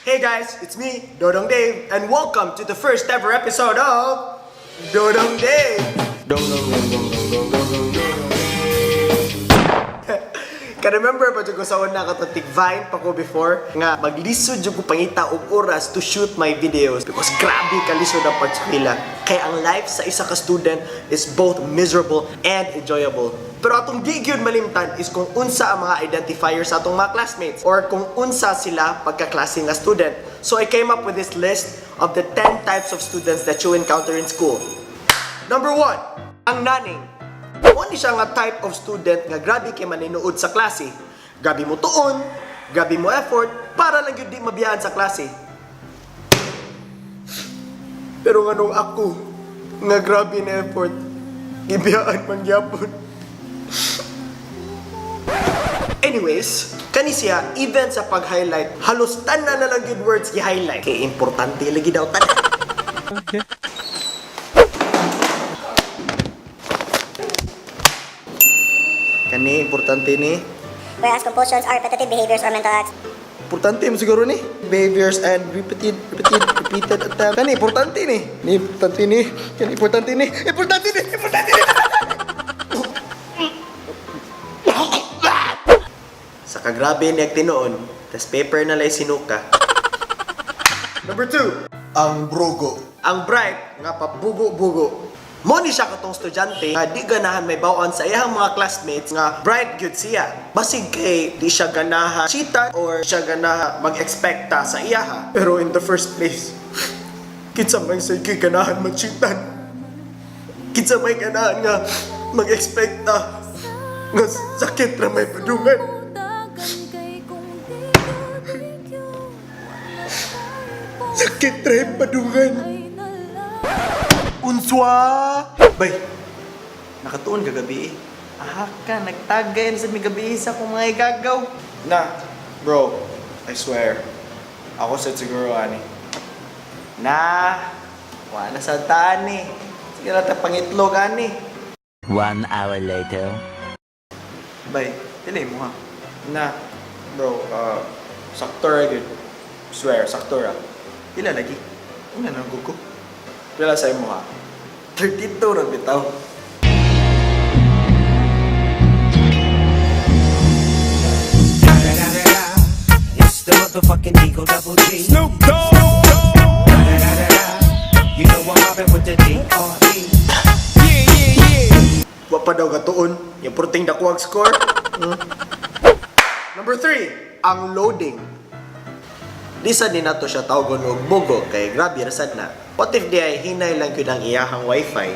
Hey guys, it's me, Dodong Dave, and welcome to the first ever episode of Dodong Dave. Dong dong dong dong dong dong dong dong dong. Ka-remember ba dyan ko sa una katotik Vine pa ko before? Nga, maglisod dyan ko pangita og oras to shoot my videos because grabe kalisod ang pagsakwila. Kaya ang life sa isa ka student is both miserable and enjoyable. Pero atong di gyud malimtan is kung unsa ang mga identifiers sa atong mga classmates or kung unsa sila pagkaklase nga student. So I came up with this list of the 10 types of students that you encounter in school. Number 1, ang naning. Hindi siya nga type of student nga grabe kay maninuod sa klase. Grabe mo tuon, grabe mo effort, para lang yun di mabiyaan sa klase. Pero nga nung ako, nga grabe na effort, ibiyaan man gyapon. Anyways, kani siya, even sa pag-highlight, halos tanan na lang good words i-highlight. Kaya importante lagi daw tanan. Okay. Kani, importante ni. Whereas compulsions are repetitive behaviors or mental acts. Importante mo siguro ni. Behaviors and repeated attempt. Kani, importante ni. Ni, importante ni. Kani, importante ni. Importante ni. Importante ni. Sa kagrabe ni agtinoon, tas paper na lay sinuka. Number 2, ang brugo. Ang bright nga pabugo-bugo. Mo ni siya katong estudyante nga di ganahan may bawaan sa iyang mga classmates nga bright gyud siya. Basig kay di siya ganahan cheatan or siya ganahan mag-expecta sa iyaha. Pero in the first place, kitsa may say kay ganahan mag-cheatan. Kitsa may ganahan nga mag-expecta nga sakit na may padungan. Sakit na may padungan. Unswa! Bay, nakatuon ka gabi eh. Aha ka, nagtagayan sa may gabi sa kung mga igagaw. Na, bro, I swear, ako sa siguro ani. Na, wala sa taan eh. Sige na tayo pangitlog ani. 1 hour later. Bay, tilay mo ha. Na, bro, saktor agad. Swear, saktor ah. Ila lagi? Una nang gugo. Pila sa imo ha? 32 ron bitaw. It's the motherfucking Eagle Double G. Snoop Dogg! You know I'm mobbing with the D.R.E. Wa pa daw katuon. Yung purting dakuwag score. Number 3, ang loading. Di sa din nato siya tawgon og bugo kay grabe rasad na. What if di ay hinay lang yun ang iyahang wifi?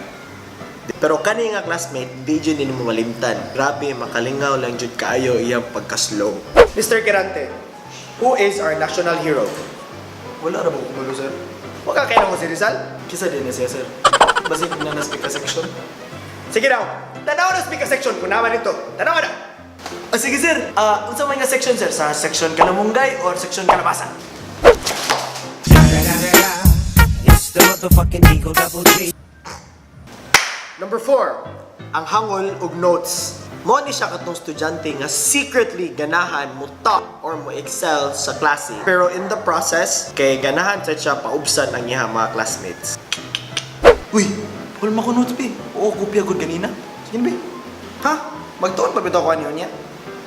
Pero kani nga classmate, di dyan din mo malimtan. Grabe, makalingaw lang dyan kaayo iyang pagka-slow. Mr. Kirante, who is our national hero? Wala na mo kumulo, sir. Huwag ka kayo na si Rizal? Kisa din na siya, sir. Basin na na speaker section. Sige daw, tanaw na speaker section kung naman ito. Tanaw na! Sige, sir. Unsa man nga section, sir? Sa section Kalamunggay or section Kalabasa? It's the motherfucking Eagle Double G. Number 4, ang hangol ug notes. Mo ni siya katong estudyante nga secretly ganahan mo top or mo excel sa klase. Pero in the process, kay ganahan sa siya paubsan ang iyang mga classmates. Uy, wala mo ko notes, be. Oo, kopya gud ganina. Sige, be. Ha? Magtuon pa bitaw ko niyo niya?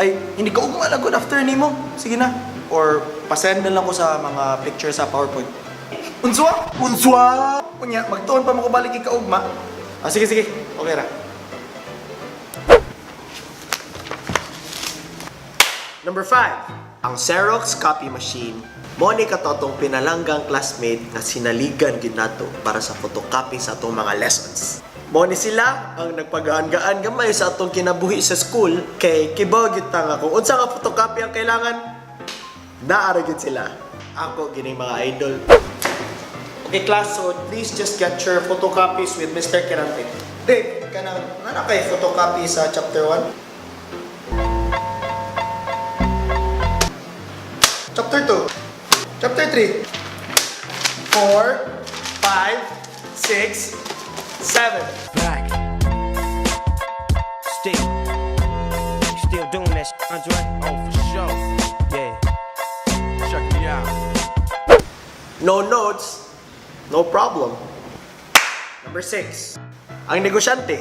Ay, hindi ka ugma lang good after nimo. Sige na. Or pasend na lang ko sa mga picture sa PowerPoint. Unswa? Unswa! Kunya, magtuon pa mo ko balik ikaugma. Sige, sige. Okay ra. Number 5, ang Xerox copy machine. Mo ni katotong pinalanggang classmate nga sinaligan gyud nato para sa photocopy sa atong mga lessons. Mo ni sila ang nagpagaan-gaan gamay sa atong kinabuhi sa school kay kibaw gyud ta nga kung unsa nga photocopy ang kailangan, naara gyud sila. Ako gining mga idol. Okay class, so please just get your photocopies with Mr. Kirante. Dave, kanang nana kay photocopy sa chapter 1? Chapter 2, Chapter 3, 4, 5, 6, 7. Back. Still doing that, Andre? Oh, for sure. Yeah. Check me out. No notes, no problem. Number 6. Ang negosyante.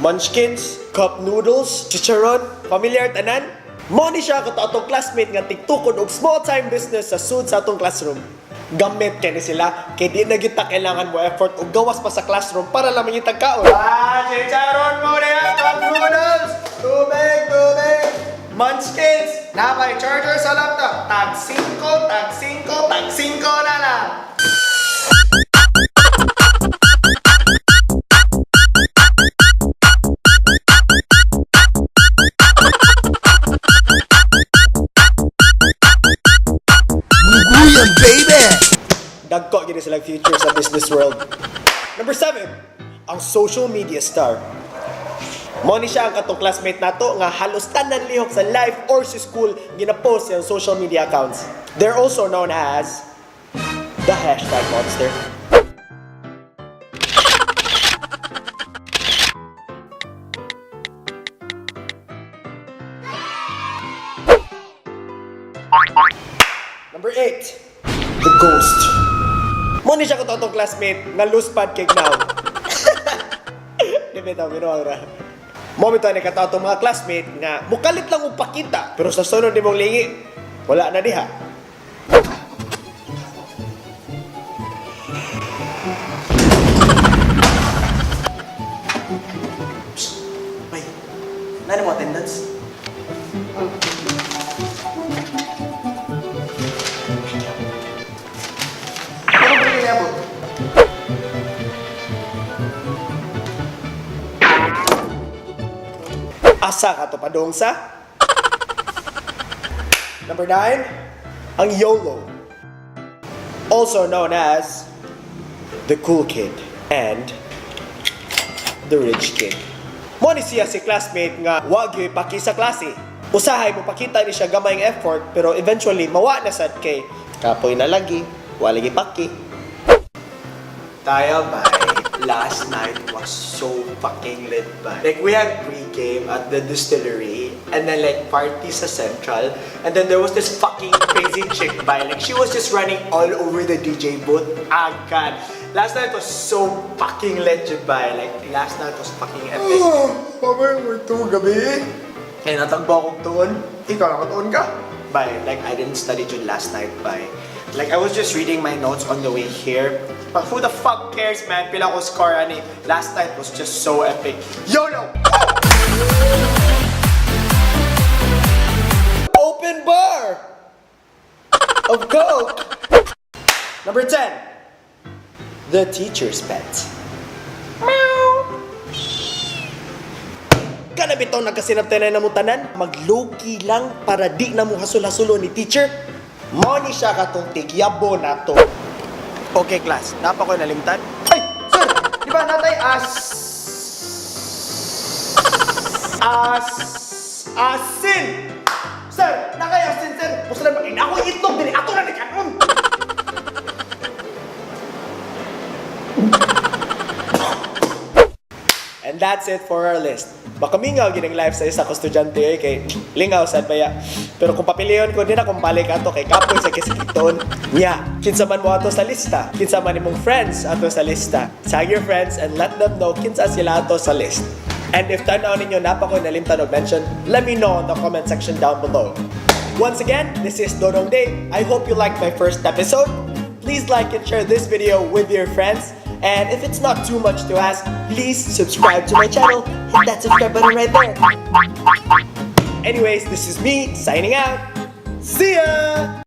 Munchkins, cup noodles, chicharon, familiar tanan? Mo ni siya kato atong classmate nga tigtukod og small time business sa sud sa atong classroom. Gamit kay ni sila kay di na kita kailangan mo effort og gawas pa sa classroom para lang mangitag kaon. Chicharon mo niya, cup noodles, tubig. Munchkins, na may charger sa laptop. Tag 5 na lang. Guguyan, baby! Dagko gini silang future sa business world. Number 7, ang social media star. Mo ni siya ang katong classmate nato nga halos tanan lihok sa life or sa school gina-post sa social media accounts. They're also known as the hashtag monster. Number 8, the ghost. Mo ni siya katong classmate nga loose pad cake now. Di bitaw binuang ra. Momento ni katato mga classmate nga mukalit lang og pakita pero sa sunod ni mong lingi wala na diha. May nani mo attendance? Ano ba yung niabot? Asa ka to padong sa? Number 9, ang YOLO. Also known as the cool kid and the rich kid. Mo ni siya si classmate nga wag yo'y paki sa klase. Usahay mo pakita ni siya gamay ng effort pero eventually mawa na sad kay kapoy na lagi, wala lagi paki. Tayo ba? Last night was so fucking lit, man. Like, we had pre-game at the distillery, and then, like, party sa Central, and then there was this fucking crazy chick by, like, she was just running all over the DJ booth. Ah, God. Last night was so fucking lit, by. Like, last night was fucking epic. Pabay, we're too gabi. Kaya natagbo akong tuon. Ikaw lang tuon ka? By, like, I didn't study June last night, by. Like, I was just reading my notes on the way here. But who the fuck cares, man? Pila ko score, ani. Last night was just so epic. YOLO! Open bar! Of Coke! Number 10. The teacher's pet. Meow! Kana bitaw nagkasinabtay na namutanan, mag-low-key lang para di na mo hasol-hasulo ni teacher. Mo ni siya katong tigyabo na to. Okay, class. Napa ko nalimtan? Ay! Sir! Di ba natay asin! Sir! Nakay asin, sir! Gusto na maging ako itlog din. Ato na ni kanon! And that's it for our list. Baka mingaw ginang life sa isa ko estudyante kay lingaw sad baya. Pero kung papiliyon ko din akong balik ato kay kapoy sa kisikiton. Nya, kinsa man mo ato sa lista. Kinsa man imong friends ato sa lista. Tag your friends and let them know kinsa sila ato sa list. And if tanaw ninyo napa ko nalimtan og mention, let me know in the comment section down below. Once again, this is Dodong Day. I hope you liked my first episode. Please like and share this video with your friends. And if it's not too much to ask, please subscribe to my channel. Hit that subscribe button right there. Anyways, this is me signing out. See ya!